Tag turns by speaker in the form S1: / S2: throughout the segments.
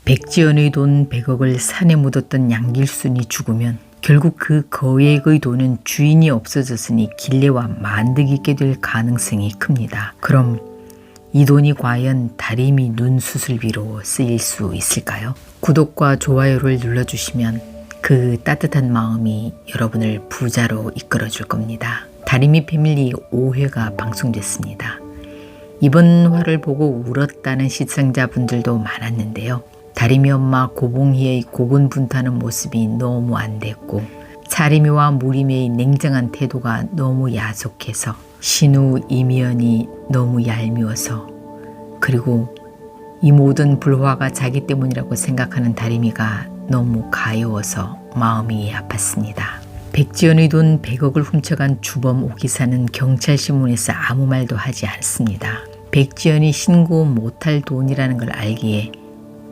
S1: 백지연의 돈 100억을 산에 묻었던 양길순이 죽으면 결국 그 거액의 돈은 주인이 없어졌으니 길레와 만득있게 될 가능성이 큽니다. 그럼 이 돈이 과연 다리미 눈 수술비로 쓰일 수 있을까요? 구독과 좋아요를 눌러주시면 그 따뜻한 마음이 여러분을 부자로 이끌어줄 겁니다. 다리미 패밀리 5회가 방송됐습니다. 이번 화를 보고 울었다는 시청자분들도 많았는데요. 다리미 엄마 고봉희의 고군분투하는 모습이 너무 안 됐고 차림이와 무림의 냉정한 태도가 너무 야속해서 신우 이미연이 너무 얄미워서 그리고 이 모든 불화가 자기 때문이라고 생각하는 다리미가 너무 가여워서 마음이 아팠습니다. 백지연의 돈 100억을 훔쳐간 주범 오기사는 경찰신문에서 아무 말도 하지 않습니다. 백지연이 신고 못할 돈이라는 걸 알기에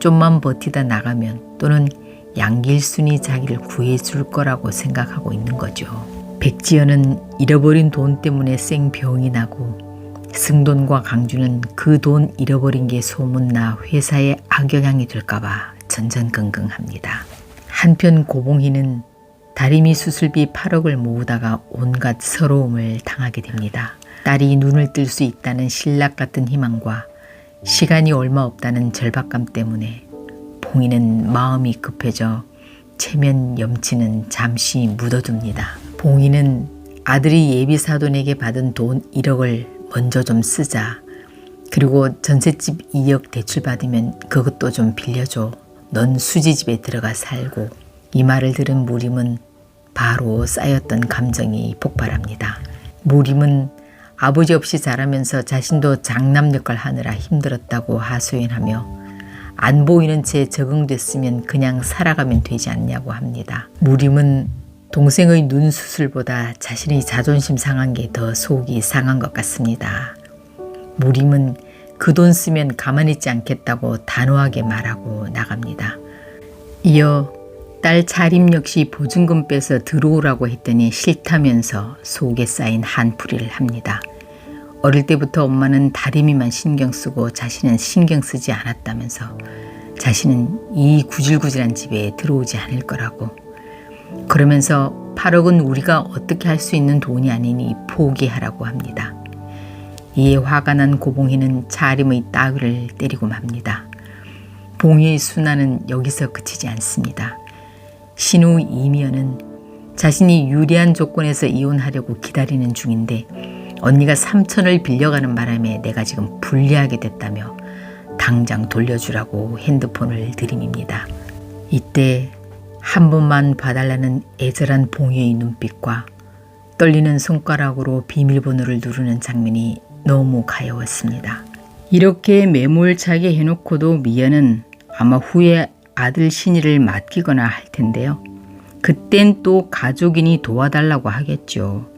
S1: 좀만 버티다 나가면 또는 양길순이 자기를 구해줄 거라고 생각하고 있는 거죠. 백지연은 잃어버린 돈 때문에 생병이 나고 승돈과 강주는 그 돈 잃어버린 게 소문나 회사에 악영향이 될까봐 전전긍긍합니다. 한편 고봉희는 다리미 수술비 8억을 모으다가 온갖 서러움을 당하게 됩니다. 딸이 눈을 뜰 수 있다는 신락 같은 희망과 시간이 얼마 없다는 절박감 때문에 봉희는 마음이 급해져 체면 염치는 잠시 묻어둡니다. 봉희는 아들이 예비사돈에게 받은 돈 1억을 먼저 좀 쓰자. 그리고 전셋집 2억 대출 받으면 그것도 좀 빌려줘. 넌 수지집에 들어가 살고. 이 말을 들은 무림은 바로 쌓였던 감정이 폭발합니다. 무림은 아버지 없이 자라면서 자신도 장남 역할 하느라 힘들었다고 하소연하며 안 보이는 채 적응됐으면 그냥 살아가면 되지 않냐고 합니다. 무림은 동생의 눈 수술보다 자신의 자존심 상한 게 더 속이 상한 것 같습니다. 무림은 그 돈 쓰면 가만히 있지 않겠다고 단호하게 말하고 나갑니다. 이어 딸 차림 역시 보증금 빼서 들어오라고 했더니 싫다면서 속에 쌓인 한풀이를 합니다. 어릴 때부터 엄마는 다리미만 신경 쓰고 자신은 신경 쓰지 않았다면서 자신은 이 구질구질한 집에 들어오지 않을 거라고. 그러면서 8억은 우리가 어떻게 할 수 있는 돈이 아니니 포기하라고 합니다. 이에 화가 난 고봉희는 차림의 따귀를 때리고 맙니다. 봉희의 순환은 여기서 그치지 않습니다. 신우 이미연은 자신이 유리한 조건에서 이혼하려고 기다리는 중인데 언니가 3천을 빌려가는 바람에 내가 지금 불리하게 됐다며 당장 돌려주라고 핸드폰을 들이밉니다. 이때 한 번만 봐달라는 애절한 봉희의 눈빛과 떨리는 손가락으로 비밀번호를 누르는 장면이 너무 가여웠습니다. 이렇게 매몰차게 해놓고도 미연은 아마 후에 아들 신이를 맡기거나 할 텐데요. 그땐 또 가족이니 도와달라고 하겠죠.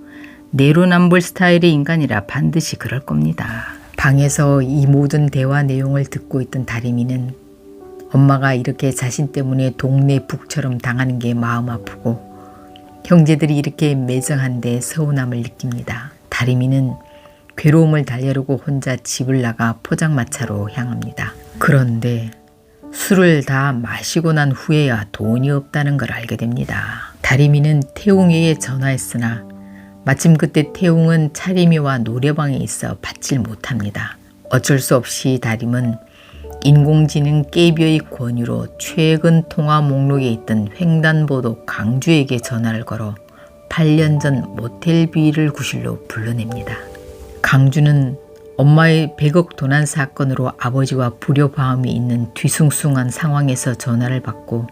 S1: 내로남불 스타일의 인간이라 반드시 그럴 겁니다. 방에서 이 모든 대화 내용을 듣고 있던 다리미는 엄마가 이렇게 자신 때문에 동네 북처럼 당하는 게 마음 아프고 형제들이 이렇게 매정한데 서운함을 느낍니다. 다리미는 괴로움을 달래려고 혼자 집을 나가 포장마차로 향합니다. 그런데 술을 다 마시고 난 후에야 돈이 없다는 걸 알게 됩니다. 다리미는 태웅에게 전화했으나 마침 그때 태웅은 차림이와 노래방에 있어 받질 못합니다. 어쩔 수 없이 다림은 인공지능 깨비의 권유로 최근 통화 목록에 있던 횡단보도 강주에게 전화를 걸어 8년 전 모텔비를 구실로 불러냅니다. 강주는 엄마의 100억 도난 사건으로 아버지와 불효바움이 있는 뒤숭숭한 상황에서 전화를 받고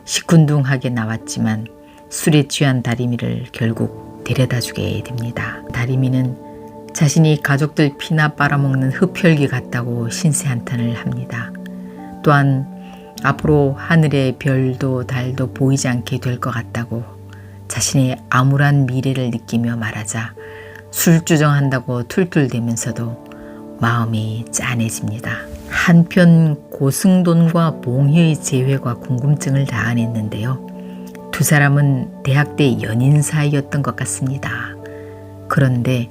S1: 시큰둥하게 나왔지만 술에 취한 다리미를 결국 데려다주게 됩니다. 다리미는 자신이 가족들 피나 빨아먹는 흡혈귀 같다고 신세한탄을 합니다. 또한 앞으로 하늘의 별도 달도 보이지 않게 될 것 같다고 자신의 암울한 미래를 느끼며 말하자 술주정한다고 툴툴대면서도 마음이 짠해집니다. 한편 고승돈과 봉희의 재회가 궁금증을 다 안했는데요. 두 사람은 대학 때 연인 사이였던 것 같습니다. 그런데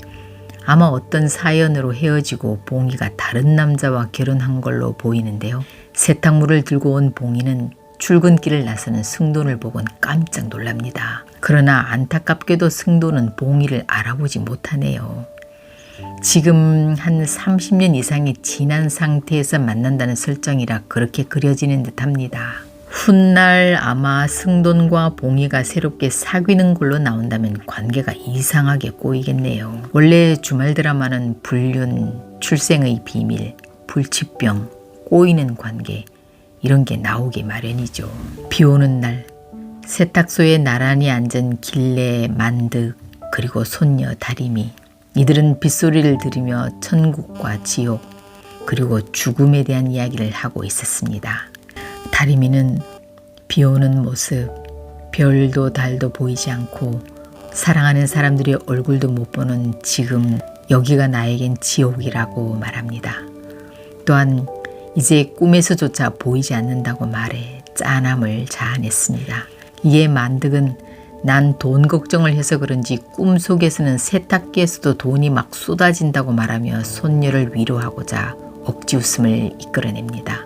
S1: 아마 어떤 사연으로 헤어지고 봉희가 다른 남자와 결혼한 걸로 보이는데요. 세탁물을 들고 온 봉이는 출근길을 나서는 승돈을 보곤 깜짝 놀랍니다. 그러나 안타깝게도 승돈은 봉이를 알아보지 못하네요. 지금 한 30년 이상이 지난 상태에서 만난다는 설정이라 그렇게 그려지는 듯합니다. 훗날 아마 승돈과 봉이가 새롭게 사귀는 걸로 나온다면 관계가 이상하게 꼬이겠네요. 원래 주말 드라마는 불륜, 출생의 비밀, 불치병, 꼬이는 관계 이런 게 나오기 마련이죠. 비 오는 날 세탁소에 나란히 앉은 길래, 만득 그리고 손녀 다리미 이들은 빗소리를 들으며 천국과 지옥 그리고 죽음에 대한 이야기를 하고 있었습니다. 다리미는 비 오는 모습, 별도 달도 보이지 않고 사랑하는 사람들의 얼굴도 못 보는 지금 여기가 나에겐 지옥이라고 말합니다. 또한 이제 꿈에서조차 보이지 않는다고 말해 짠함을 자아냈습니다. 이에 만득은 난 돈 걱정을 해서 그런지 꿈속에서는 세탁기에서도 돈이 막 쏟아진다고 말하며 손녀를 위로하고자 억지 웃음을 이끌어냅니다.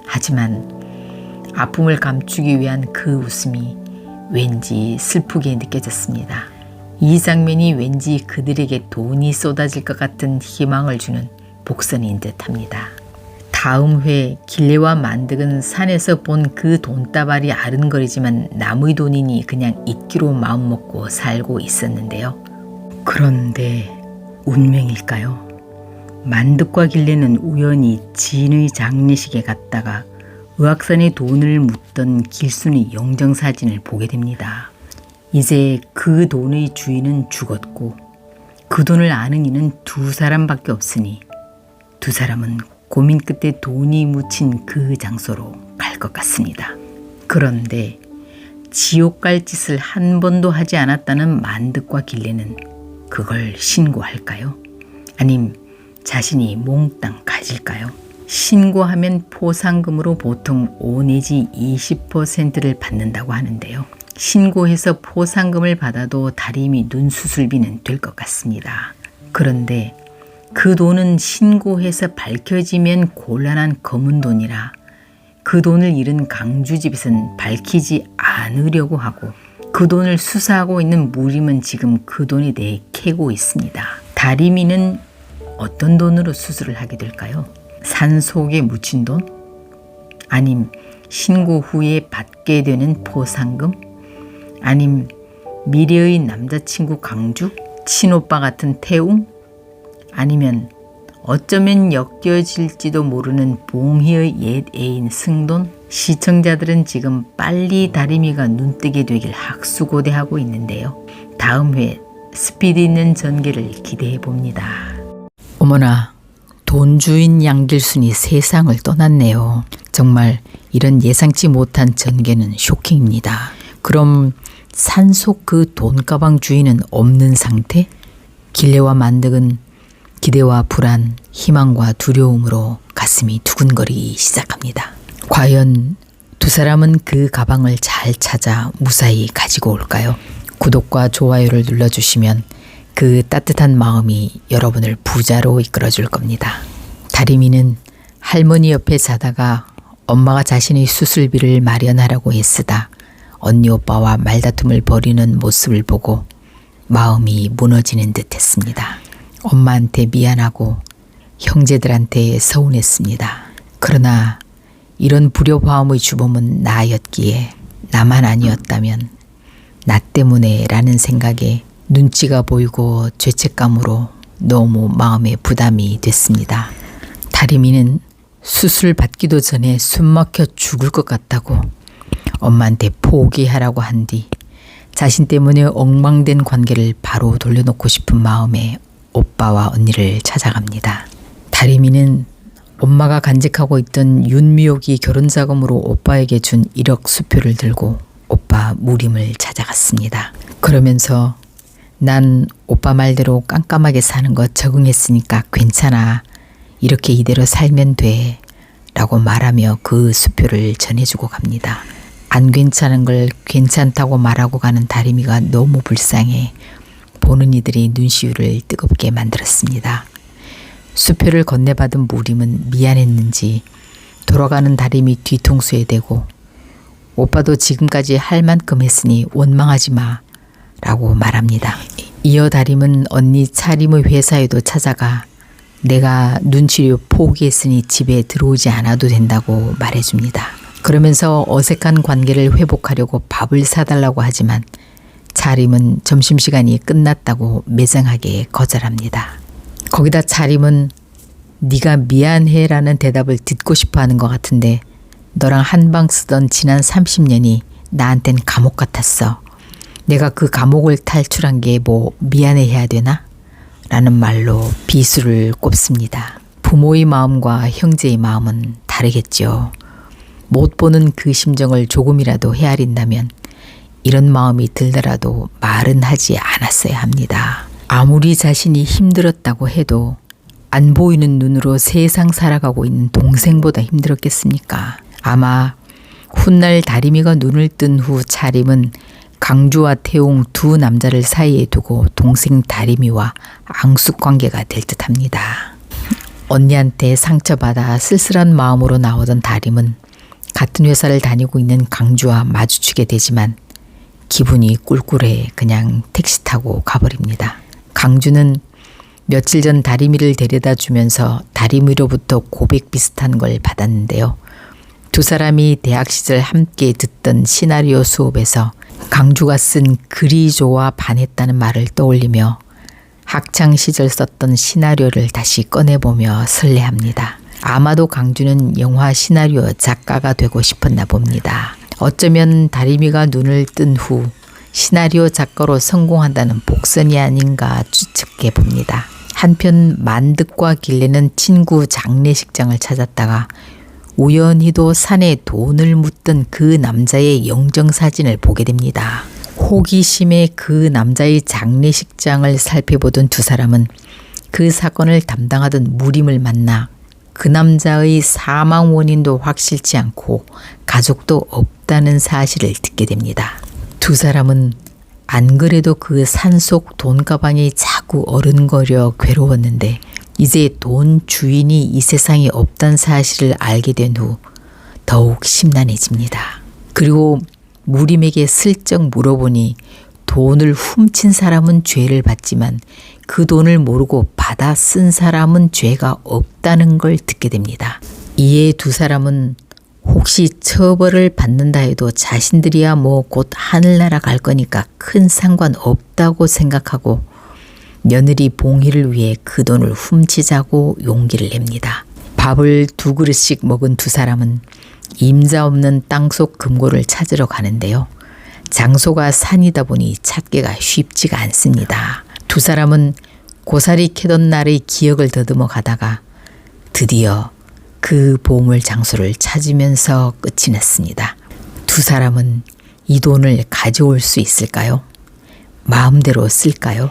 S1: 하지만 아픔을 감추기 위한 그 웃음이 왠지 슬프게 느껴졌습니다. 이 장면이 왠지 그들에게 돈이 쏟아질 것 같은 희망을 주는 복선인 듯합니다. 다음 회 길래와 만득은 산에서 본 그 돈다발이 아른거리지만 남의 돈이니 그냥 잊기로 마음먹고 살고 있었는데요. 그런데 운명일까요? 만득과 길래는 우연히 지인의 장례식에 갔다가 의학산에 돈을 묻던 길순이 영정사진을 보게 됩니다. 이제 그 돈의 주인은 죽었고 그 돈을 아는 이는 두 사람밖에 없으니 두 사람은 고민 끝에 돈이 묻힌 그 장소로 갈 것 같습니다. 그런데 지옥 갈 짓을 한 번도 하지 않았다는 만득과 길래는 그걸 신고할까요? 아님 자신이 몽땅 가질까요? 신고하면 포상금으로 보통 5 내지 20%를 받는다고 하는데요. 신고해서 포상금을 받아도 다리미 눈수술비는 될 것 같습니다. 그런데 그 돈은 신고해서 밝혀지면 곤란한 검은 돈이라 그 돈을 잃은 강주집에선 밝히지 않으려고 하고 그 돈을 수사하고 있는 무림은 지금 그 돈에 대해 캐고 있습니다. 다리미는 어떤 돈으로 수술을 하게 될까요? 산속에 묻힌 돈? 아님 신고 후에 받게 되는 포상금? 아님 미래의 남자친구 강주? 친오빠 같은 태웅? 아니면 어쩌면 엮여질지도 모르는 봉희의 옛 애인 승돈? 시청자들은 지금 빨리 다리미가 눈뜨게 되길 학수고대하고 있는데요. 다음 회 스피드 있는 전개를 기대해 봅니다. 어머나, 돈주인 양길순이 세상을 떠났네요. 정말 이런 예상치 못한 전개는 쇼킹입니다. 그럼 산속 그 돈가방 주인은 없는 상태? 길래와 만득은 기대와 불안, 희망과 두려움으로 가슴이 두근거리기 시작합니다. 과연 두 사람은 그 가방을 잘 찾아 무사히 가지고 올까요? 구독과 좋아요를 눌러주시면 그 따뜻한 마음이 여러분을 부자로 이끌어줄 겁니다. 다리미는 할머니 옆에 자다가 엄마가 자신의 수술비를 마련하라고 애쓰다 언니 오빠와 말다툼을 벌이는 모습을 보고 마음이 무너지는 듯 했습니다. 엄마한테 미안하고 형제들한테 서운했습니다. 그러나 이런 불효화음의 주범은 나였기에 나만 아니었다면 나 때문에 라는 생각에 눈치가 보이고 죄책감으로 너무 마음에 부담이 됐습니다. 다리미는 수술 받기도 전에 숨막혀 죽을 것 같다고 엄마한테 포기하라고 한 뒤 자신 때문에 엉망된 관계를 바로 돌려놓고 싶은 마음에 오빠와 언니를 찾아갑니다. 다리미는 엄마가 간직하고 있던 윤미옥이 결혼자금으로 오빠에게 준 1억 수표를 들고 오빠 무림을 찾아갔습니다. 그러면서 난 오빠 말대로 깜깜하게 사는 거 적응했으니까 괜찮아. 이렇게 이대로 살면 돼. 라고 말하며 그 수표를 전해주고 갑니다. 안 괜찮은 걸 괜찮다고 말하고 가는 다리미가 너무 불쌍해 보는 이들이 눈시울을 뜨겁게 만들었습니다. 수표를 건네받은 무림은 미안했는지 돌아가는 다림이 뒤통수에 대고 오빠도 지금까지 할 만큼 했으니 원망하지 마 라고 말합니다. 이어 다림은 언니 차림의 회사에도 찾아가 내가 눈치료 포기했으니 집에 들어오지 않아도 된다고 말해줍니다. 그러면서 어색한 관계를 회복하려고 밥을 사달라고 하지만 차림은 점심시간이 끝났다고 매정하게 거절합니다. 거기다 차림은 네가 미안해라는 대답을 듣고 싶어하는 것 같은데 너랑 한방 쓰던 지난 30년이 나한텐 감옥 같았어. 내가 그 감옥을 탈출한 게 뭐 미안해해야 되나? 라는 말로 비수를 꼽습니다. 부모의 마음과 형제의 마음은 다르겠죠. 못 보는 그 심정을 조금이라도 헤아린다면 이런 마음이 들더라도 말은 하지 않았어야 합니다. 아무리 자신이 힘들었다고 해도 안 보이는 눈으로 세상 살아가고 있는 동생보다 힘들었겠습니까? 아마 훗날 다림이가 눈을 뜬 후 차림은 강주와 태웅 두 남자를 사이에 두고 동생 다림이와 앙숙관계가 될 듯합니다. 언니한테 상처받아 쓸쓸한 마음으로 나오던 다림은 같은 회사를 다니고 있는 강주와 마주치게 되지만 기분이 꿀꿀해 그냥 택시 타고 가버립니다. 강주는 며칠 전 다림이를 데려다 주면서 다림이로부터 고백 비슷한 걸 받았는데요. 두 사람이 대학 시절 함께 듣던 시나리오 수업에서 강주가 쓴 글이 좋아 반했다는 말을 떠올리며 학창 시절 썼던 시나리오를 다시 꺼내보며 설레합니다. 아마도 강주는 영화 시나리오 작가가 되고 싶었나 봅니다. 어쩌면 다림이가 눈을 뜬 후 시나리오 작가로 성공한다는 복선이 아닌가 추측해 봅니다. 한편 만득과 길래는 친구 장례식장을 찾았다가 우연히도 산에 돈을 묻던 그 남자의 영정사진을 보게 됩니다. 호기심에 그 남자의 장례식장을 살펴보던 두 사람은 그 사건을 담당하던 무림을 만나 그 남자의 사망 원인도 확실치 않고 가족도 없다는 사실을 듣게 됩니다. 두 사람은 안 그래도 그 산속 돈가방이 자꾸 어른거려 괴로웠는데 이제 돈 주인이 이 세상에 없다는 사실을 알게 된 후 더욱 심란해집니다. 그리고 무림에게 슬쩍 물어보니 돈을 훔친 사람은 죄를 받지만 그 돈을 모르고 받아 쓴 사람은 죄가 없다는 걸 듣게 됩니다. 이에 두 사람은 혹시 처벌을 받는다 해도 자신들이야 뭐 곧 하늘나라 갈 거니까 큰 상관 없다고 생각하고 며느리 봉희를 위해 그 돈을 훔치자고 용기를 냅니다. 밥을 두 그릇씩 먹은 두 사람은 임자 없는 땅속 금고를 찾으러 가는데요. 장소가 산이다 보니 찾기가 쉽지가 않습니다. 두 사람은 고사리 캐던 날의 기억을 더듬어 가다가 드디어 그 보물 장소를 찾으면서 끝이 났습니다. 두 사람은 이 돈을 가져올 수 있을까요? 마음대로 쓸까요?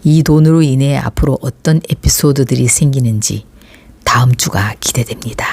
S1: 이 돈으로 인해 앞으로 어떤 에피소드들이 생기는지 다음 주가 기대됩니다.